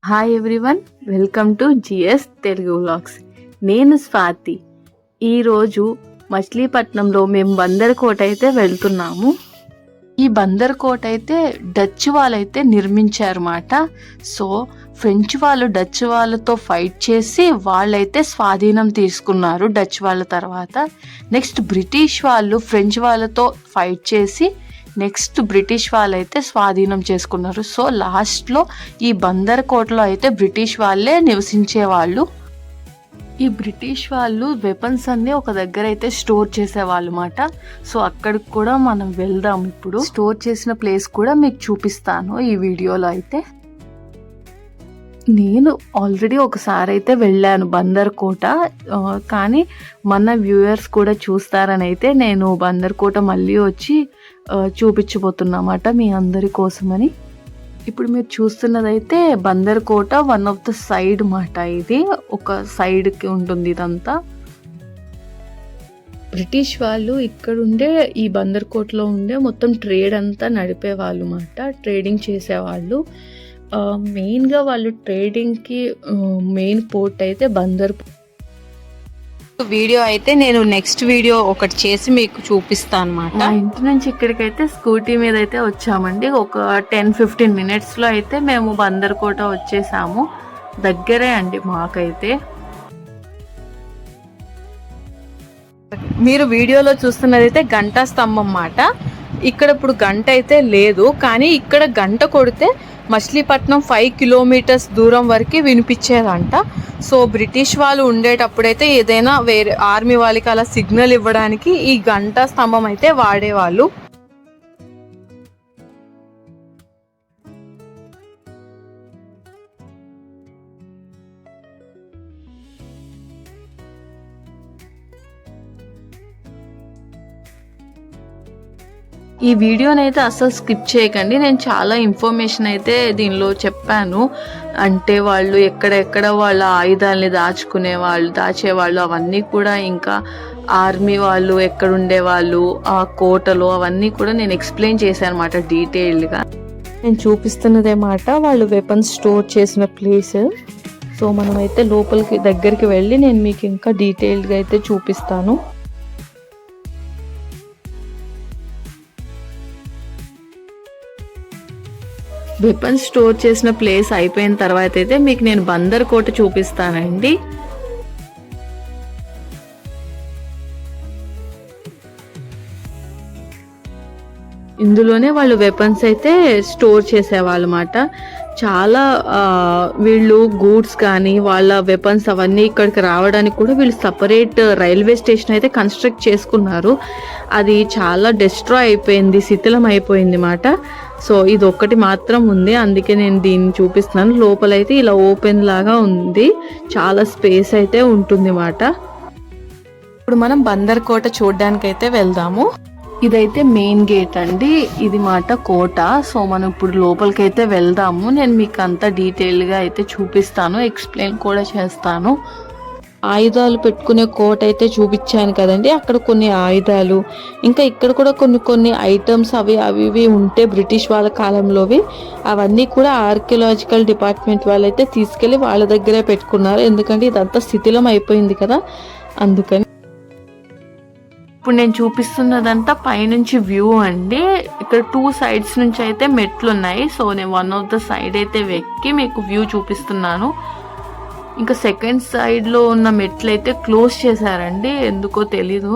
Hi everyone, welcome to GS Telugu vlogs. నేను స్వాతి. ఈరోజు మచిలీపట్నంలో మేము బందర్ కోట అయితే వెళ్తున్నాము. ఈ బందర్ కోట అయితే డచ్ వాళ్ళైతే నిర్మించారన్నమాట. సో ఫ్రెంచ్ వాళ్ళు డచ్ వాళ్ళతో ఫైట్ చేసి వాళ్ళైతే స్వాధీనం తీసుకున్నారు డచ్ వాళ్ళ తర్వాత. నెక్స్ట్ బ్రిటిష్ వాళ్ళు ఫ్రెంచ్ వాళ్ళతో ఫైట్ చేసి నెక్స్ట్ బ్రిటిష్ వాళ్ళైతే స్వాధీనం చేసుకున్నారు. సో లాస్ట్లో ఈ బందర్ కోటలో అయితే బ్రిటిష్ వాళ్ళే నివసించేవాళ్ళు. ఈ బ్రిటిష్ వాళ్ళు వెపన్స్ అన్ని ఒక దగ్గర అయితే స్టోర్ చేసేవాళ్ళు అన్నమాట. సో అక్కడికి కూడా మనం వెళ్దాం. ఇప్పుడు స్టోర్ చేసిన ప్లేస్ కూడా మీకు చూపిస్తాను ఈ వీడియోలో. అయితే నేను ఆల్రెడీ ఒకసారి అయితే వెళ్ళాను బందర్ కోట, కానీ మన వ్యూయర్స్ కూడా చూస్తారని అయితే నేను బందర్ కోట మళ్ళీ వచ్చి చూపించబోతున్నమాట మీ అందరి కోసమని. ఇప్పుడు మీరు చూస్తున్నదైతే బందర్ కోట వన్ ఆఫ్ ద సైడ్ మాట. ఇది ఒక సైడ్కి ఉంటుంది ఇదంతా. బ్రిటిష్ వాళ్ళు ఇక్కడుండే ఈ బందర్ కోటలో ఉండే మొత్తం ట్రేడ్ అంతా నడిపేవాళ్ళు మాట. ట్రేడింగ్ చేసేవాళ్ళు. మెయిన్గా వాళ్ళు ట్రేడింగ్కి మెయిన్ పోర్ట్ అయితే బందర్. వీడియో అయితే నేను నెక్స్ట్ వీడియో ఒకటి చేసి మీకు చూపిస్తాను అనమాట. మా ఇంటి నుంచి ఇక్కడికైతే స్కూటీ మీద అయితే వచ్చామండి. ఒక 10-15 మినిట్స్లో అయితే మేము బందర్ కోట వచ్చేసాము. దగ్గరే అండి మాకైతే. మీరు వీడియోలో చూస్తున్నదైతే గంటా స్తంభం మాట. ఇక్కడ ఇప్పుడు గంట అయితే లేదు, కానీ ఇక్కడ గంట కొడితే మచిలీపట్నం 5 కిలోమీటర్స్ దూరం వరకు వినిపించేదంట. సో బ్రిటిష్ వాళ్ళు ఉండేటప్పుడైతే ఏదైనా వేరే ఆర్మీ వాళ్ళకి అలా సిగ్నల్ ఇవ్వడానికి ఈ గంటా స్తంభం అయితే వాడేవాళ్ళు. ఈ వీడియోని అయితే అసలు స్కిప్ చేయకండి. నేను చాలా ఇన్ఫర్మేషన్ అయితే దీనిలో చెప్పాను. అంటే వాళ్ళు ఎక్కడెక్కడ వాళ్ళ ఆయుధాలని దాచేవాళ్ళు అవన్నీ కూడా, ఇంకా ఆర్మీ వాళ్ళు ఎక్కడుండే వాళ్ళు, ఆ కోటలో అవన్నీ కూడా నేను ఎక్స్ప్లెయిన్ చేశాను అనమాట డీటెయిల్డ్గా. నేను చూపిస్తున్నదే మాట వాళ్ళు వెపన్స్ స్టోర్ చేసిన ప్లేస్. సో మనమైతే లోపలికి దగ్గరికి వెళ్ళి నేను మీకు ఇంకా డీటెయిల్డ్గా అయితే చూపిస్తాను. వెపన్స్ స్టోర్ చేసిన ప్లేస్ అయిపోయిన తర్వాత అయితే మీకు నేను బందర్ కోట చూపిస్తానండి. ఇందులోనే వాళ్ళు వెపన్స్ అయితే స్టోర్ చేసేవాళ్ళు అన్నమాట. చాలా వీళ్ళు గూడ్స్ కానీ వాళ్ళ వెపన్స్ అవన్నీ ఇక్కడికి రావడానికి కూడా వీళ్ళు సపరేట్ రైల్వే స్టేషన్ అయితే కన్స్ట్రక్ట్ చేసుకున్నారు. అది చాలా డిస్ట్రాయ్ అయిపోయింది, శిథిలం అయిపోయింది మాట. సో ఇది ఒక్కటి మాత్రం ఉంది, అందుకే నేను దీన్ని చూపిస్తున్నాను. లోపలైతే ఇలా ఓపెన్ లాగా ఉంది, చాలా స్పేస్ అయితే ఉంటుంది మాట. ఇప్పుడు మనం బందర్ కోట చూడడానికి అయితే వెళ్దాము. ఇదైతే మెయిన్ గేట్ అండి, ఇది మాట కోట. సో మనం ఇప్పుడు లోపలికి అయితే వెళ్దాము. నేను మీకు అంతా డీటెయిల్గా అయితే చూపిస్తాను, ఎక్స్ప్లెయిన్ కూడా చేస్తాను. ఆయుధాలు పెట్టుకునే కోట అయితే చూపించాను కదండి, అక్కడ కొన్ని ఆయుధాలు, ఇంకా ఇక్కడ కూడా కొన్ని ఐటమ్స్ అవి ఉంటే బ్రిటిష్ వాళ్ళ కాలంలోవి, అవన్నీ కూడా ఆర్కియలాజికల్ డిపార్ట్మెంట్ వాళ్ళైతే తీసుకెళ్ళి వాళ్ళ దగ్గరే పెట్టుకున్నారు. ఎందుకంటే ఇదంతా శిథిలం అయిపోయింది కదా, అందుకని. ఇప్పుడు నేను చూపిస్తున్నదంతా పైనుంచి వ్యూ అండి. ఇక్కడ 2 సైడ్స్ నుంచి అయితే మెట్లు ఉన్నాయి. సో నేను వన్ ఆఫ్ ద సైడ్ అయితే వెక్కి మీకు వ్యూ చూపిస్తున్నాను. ఇంకా సెకండ్ సైడ్లో ఉన్న మెట్లు అయితే క్లోజ్ చేశారండి, ఎందుకో తెలీదు.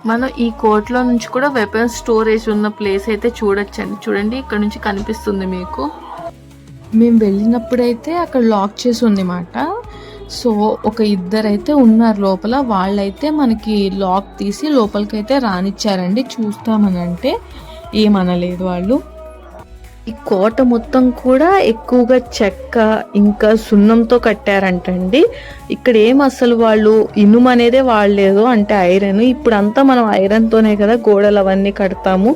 మనం ఈ కోటలో నుంచి కూడా వెపన్స్ స్టోరేజ్ ఉన్న ప్లేస్ అయితే చూడొచ్చండి. చూడండి, ఇక్కడ నుంచి కనిపిస్తుంది మీకు. మేము వెళ్ళినప్పుడైతే అక్కడ లాక్ చేసి ఉంది మాట. సో ఒక ఇద్దరైతే ఉన్నారు లోపల, వాళ్ళైతే మనకి లాక్ తీసి లోపలికైతే రానిచ్చారండి. చూస్తామని అంటే ఏమనలేదు వాళ్ళు. ఈ కోట మొత్తం కూడా ఎక్కువగా చెక్క ఇంకా సున్నంతో కట్టారంటండి. ఇక్కడ అసలు వాళ్ళు ఇనుము అనేదే వాడలేదు, అంటే ఐరన్. ఇప్పుడు అంతా మనం ఐరన్తోనే కదా గోడలు అవన్నీ కడతాము.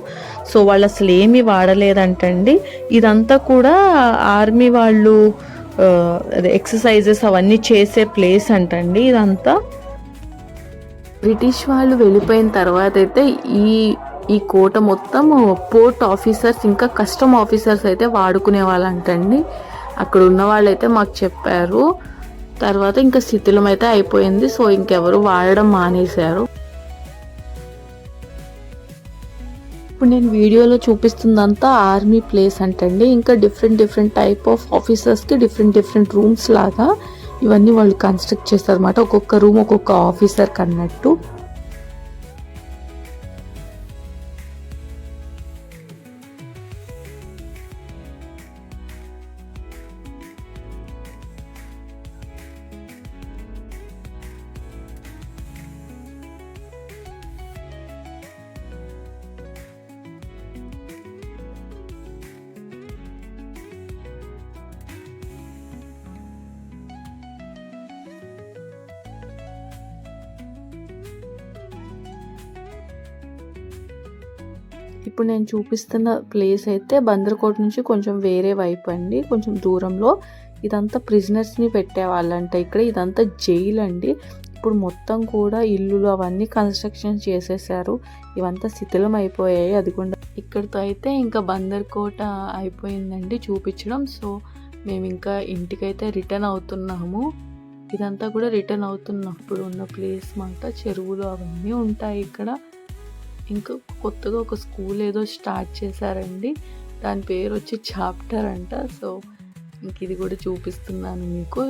సో వాళ్ళు అసలు ఏమీ వాడలేదంటండి. ఇదంతా కూడా ఆర్మీ వాళ్ళు ఎక్సర్సైజెస్ అవన్నీ చేసే ప్లేస్ అంటండి ఇదంతా. బ్రిటిష్ వాళ్ళు వెళ్ళిపోయిన తర్వాత అయితే ఈ కోట మొత్తం పోర్ట్ ఆఫీసర్స్ ఇంకా కస్టమ్ ఆఫీసర్స్ అయితే వాడుకునే వాళ్ళంటండి. అక్కడ ఉన్న వాళ్ళైతే మాకు చెప్పారు. తర్వాత ఇంకా శిథిలం అయితే అయిపోయింది. సో ఇంకెవరు వాడడం మానేశారు. ఇప్పుడు నేను వీడియోలో చూపిస్తుందంతా ఆర్మీ ప్లేస్ అంటండి. ఇంకా డిఫరెంట్ టైప్ ఆఫ్ ఆఫీసర్స్కి డిఫరెంట్ రూమ్స్ లాగా ఇవన్నీ వాళ్ళు కన్స్ట్రక్ట్ చేస్తారన్నమాట. ఒక్కొక్క రూమ్ ఒక్కొక్క ఆఫీసర్కి అన్నట్టు. ఇప్పుడు నేను చూపిస్తున్న ప్లేస్ అయితే బందర్కోట నుంచి కొంచెం వేరే వైపు అండి, కొంచెం దూరంలో. ఇదంతా ప్రిజనర్స్ని పెట్టేవాళ్ళంట ఇక్కడ. ఇదంతా జైలు అండి. ఇప్పుడు మొత్తం కూడా ఇల్లులు అవన్నీ కన్స్ట్రక్షన్ చేసేసారు. ఇవంతా శిథిలం అయిపోయాయి. అది కూడా ఇక్కడితో అయితే ఇంకా బందర్కోట అయిపోయిందండి చూపించడం. సో మేము ఇంకా ఇంటికైతే రిటర్న్ అవుతున్నాము. ఇదంతా కూడా రిటర్న్ అవుతున్నప్పుడు ఉన్న ప్లేస్ మాట. చెరువులు అవన్నీ ఉంటాయి ఇక్కడ. ఇంకా కొత్తగా ఒక స్కూల్ ఏదో స్టార్ట్ చేశారండి. దాని పేరు వచ్చి చాప్టర్ అంట. సో ఇంక ఇది కూడా చూపిస్తున్నాను మీకు.